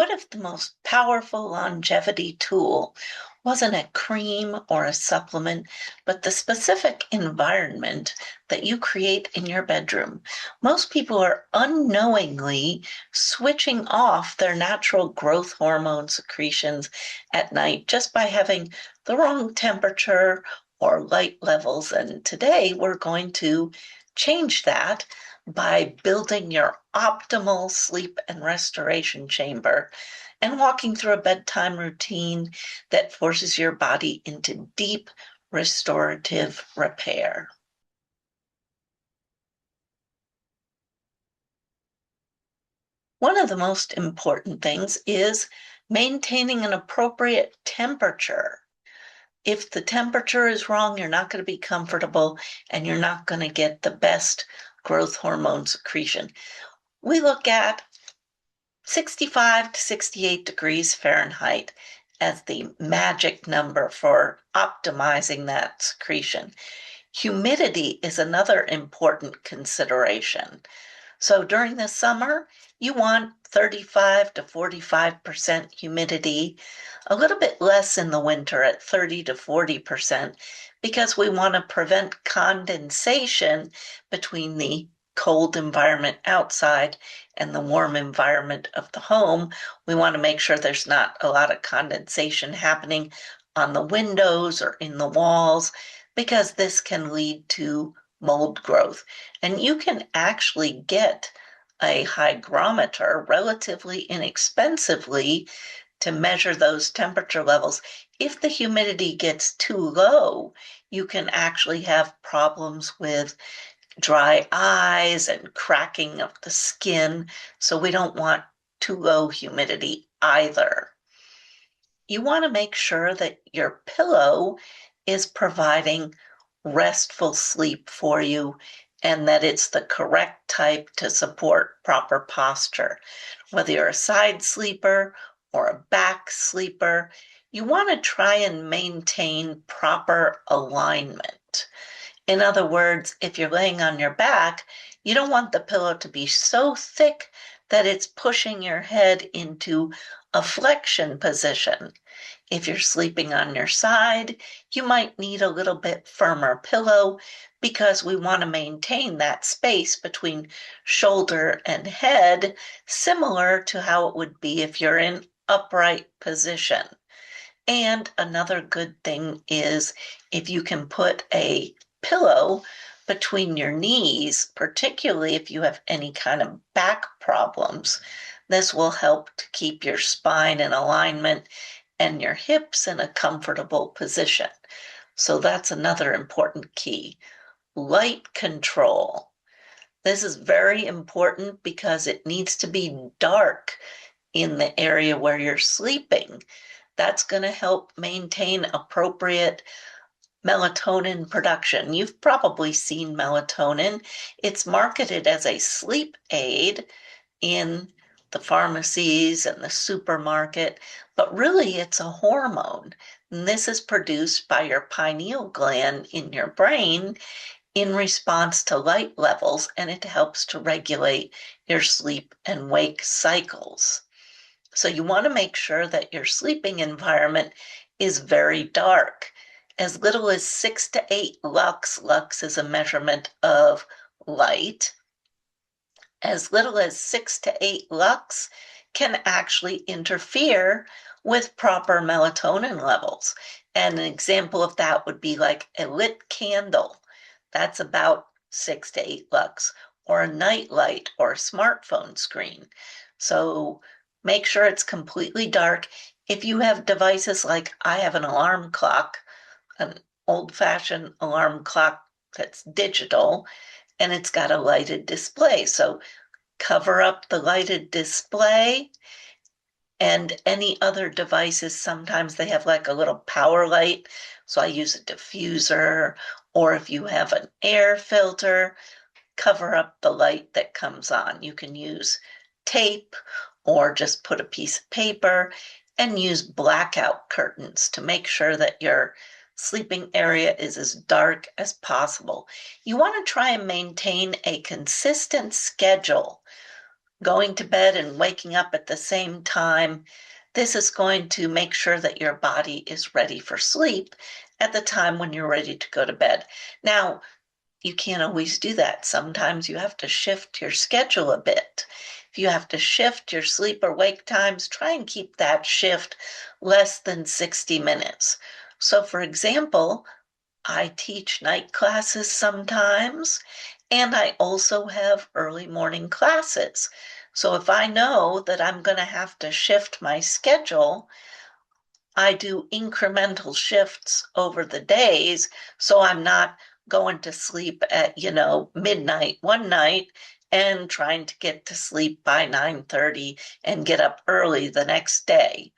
What if the most powerful longevity tool wasn't a cream or a supplement, but the specific environment that you create in your bedroom? Most people are unknowingly switching off their natural growth hormone secretions at night just by having the wrong temperature or light levels. And today we're going to change that by building your optimal sleep and restoration chamber and walking through a bedtime routine that forces your body into deep restorative repair. One of the most important things is maintaining an appropriate temperature. If the temperature is wrong, you're not going to be comfortable and you're not going to get the best growth hormone secretion. We look at 65 to 68 degrees Fahrenheit as the magic number for optimizing that secretion. Humidity is another important consideration. So during the summer, you want 35 to 45% humidity, a little bit less in the winter at 30 to 40%, because we want to prevent condensation between the cold environment outside and the warm environment of the home. We want to make sure there's not a lot of condensation happening on the windows or in the walls, because this can lead to mold growth. And you can actually get a hygrometer relatively inexpensively to measure those temperature levels. If the humidity gets too low, you can actually have problems with dry eyes and cracking of the skin. So we don't want too low humidity either. You want to make sure that your pillow is providing restful sleep for you and that it's the correct type to support proper posture. Whether you're a side sleeper or a back sleeper, you want to try and maintain proper alignment. In other words, if you're laying on your back, you don't want the pillow to be so thick that it's pushing your head into a flexion position. If you're sleeping on your side, you might need a little bit firmer pillow because we want to maintain that space between shoulder and head, similar to how it would be if you're in upright position. And another good thing is if you can put a pillow between your knees, particularly if you have any kind of back problems. This will help to keep your spine in alignment and your hips in a comfortable position. So that's another important key. Light control. This is very important because it needs to be dark in the area where you're sleeping. That's going to help maintain appropriate melatonin production. You've probably seen melatonin. It's marketed as a sleep aid in the pharmacies and the supermarket, but really it's a hormone. And this is produced by your pineal gland in your brain in response to light levels, and it helps to regulate your sleep and wake cycles. So you want to make sure that your sleeping environment is very dark. As little as 6 to 8 lux, lux is a measurement of light. As little as 6 to 8 lux can actually interfere with proper melatonin levels. And an example of that would be like a lit candle. That's about 6 to 8 lux, or a night light or a smartphone screen. So make sure it's completely dark. If you have devices like I have an alarm clock, an old-fashioned alarm clock that's digital, and it's got a lighted display. So cover up the lighted display, and any other devices, sometimes they have like a little power light. So I use a diffuser, or if you have an air filter, cover up the light that comes on. You can use tape or just put a piece of paper and use blackout curtains to make sure that your sleeping area is as dark as possible. You want to try and maintain a consistent schedule going to bed and waking up at the same time, this is going to make sure that your body is ready for sleep at the time when you're ready to go to bed. Now, you can't always do that. Sometimes you have to shift your schedule a bit. If you have to shift your sleep or wake times, try and keep that shift less than 60 minutes. So, for example, I teach night classes sometimes, and I also have early morning classes. So if I know that I'm going to have to shift my schedule, I do incremental shifts over the days, so I'm not going to sleep at, midnight one night and trying to get to sleep by 9:30 and get up early the next day.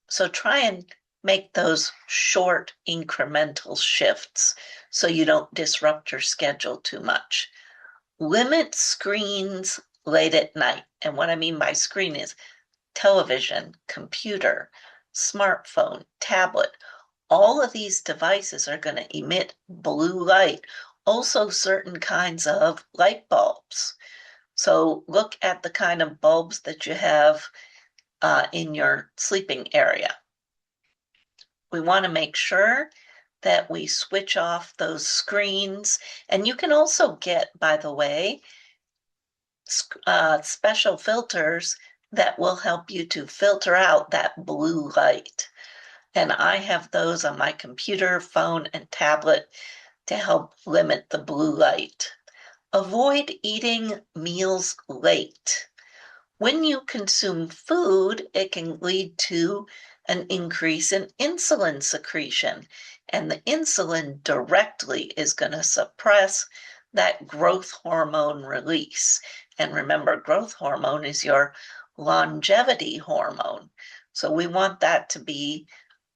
So try and make those short incremental shifts so you don't disrupt your schedule too much. Limit screens late at night. And what I mean by screen is television, computer, smartphone, tablet. All of these devices are going to emit blue light, also certain kinds of light bulbs. So look at the kind of bulbs that you have in your sleeping area. We want to make sure that we switch off those screens. And you can also get, by the way, special filters that will help you to filter out that blue light. And I have those on my computer, phone, and tablet to help limit the blue light. Avoid eating meals late. When you consume food, it can lead to an increase in insulin secretion, and the insulin directly is going to suppress that growth hormone release. And remember, growth hormone is your longevity hormone. So we want that to be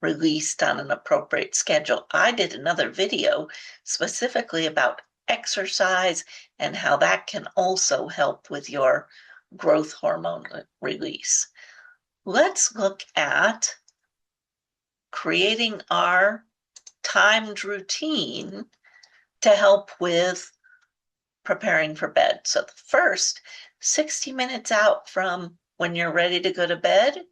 released on an appropriate schedule. I did another video specifically about exercise and how that can also help with your growth hormone release. Let's look at creating our timed routine to help with preparing for bed. So the first 60 minutes out from when you're ready to go to bed,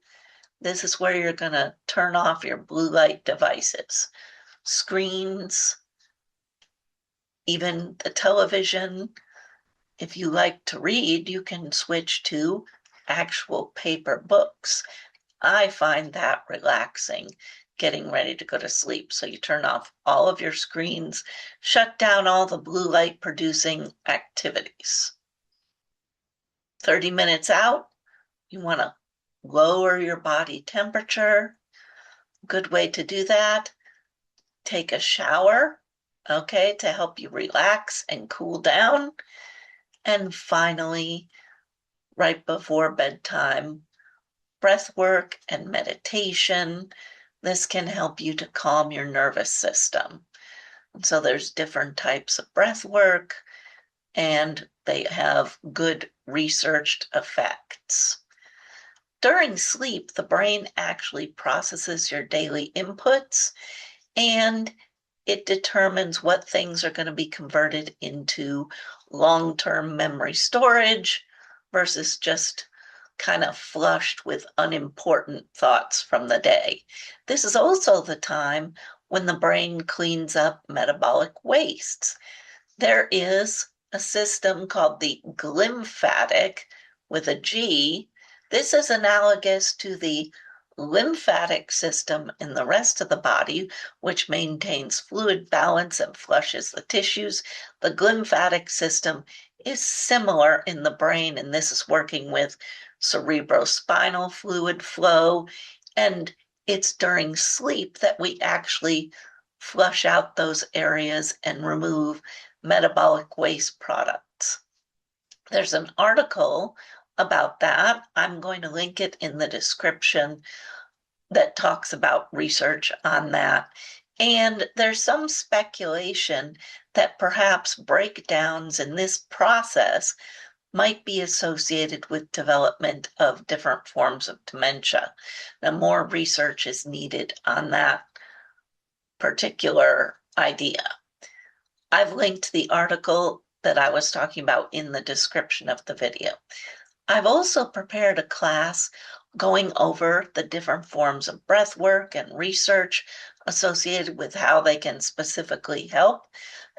this is where you're going to turn off your blue light devices, screens, even the television. If you like to read, you can switch to actual paper books. I find that relaxing, getting ready to go to sleep. So you turn off all of your screens, shut down all the blue light producing activities. 30 minutes out, you want to lower your body temperature. Good way to do that, take a shower, okay, to help you relax and cool down. And finally, right before bedtime, breath work and meditation. This can help you to calm your nervous system. And so there's different types of breath work, and they have good researched effects. During sleep, the brain actually processes your daily inputs, and it determines what things are going to be converted into long-term memory storage versus just kind of flushed with unimportant thoughts from the day. This is also the time when the brain cleans up metabolic wastes. There is a system called the glymphatic with a G. This is analogous to the lymphatic system in the rest of the body, which maintains fluid balance and flushes the tissues. The glymphatic system is similar in the brain, and this is working with cerebrospinal fluid flow. And it's during sleep that we actually flush out those areas and remove metabolic waste products. There's an article about that. I'm going to link it in the description that talks about research on that. And there's some speculation that perhaps breakdowns in this process might be associated with development of different forms of dementia. Now, more research is needed on that particular idea. I've linked the article that I was talking about in the description of the video. I've also prepared a class going over the different forms of breath work and research associated with how they can specifically help,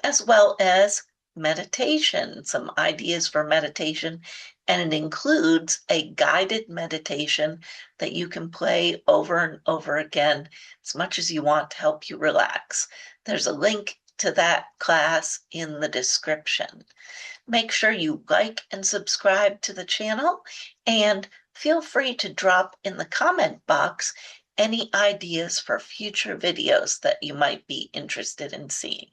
as well as meditation, some ideas for meditation, and it includes a guided meditation that you can play over and over again as much as you want to help you relax. There's a link to that class in the description. Make sure you like and subscribe to the channel, and feel free to drop in the comment box any ideas for future videos that you might be interested in seeing.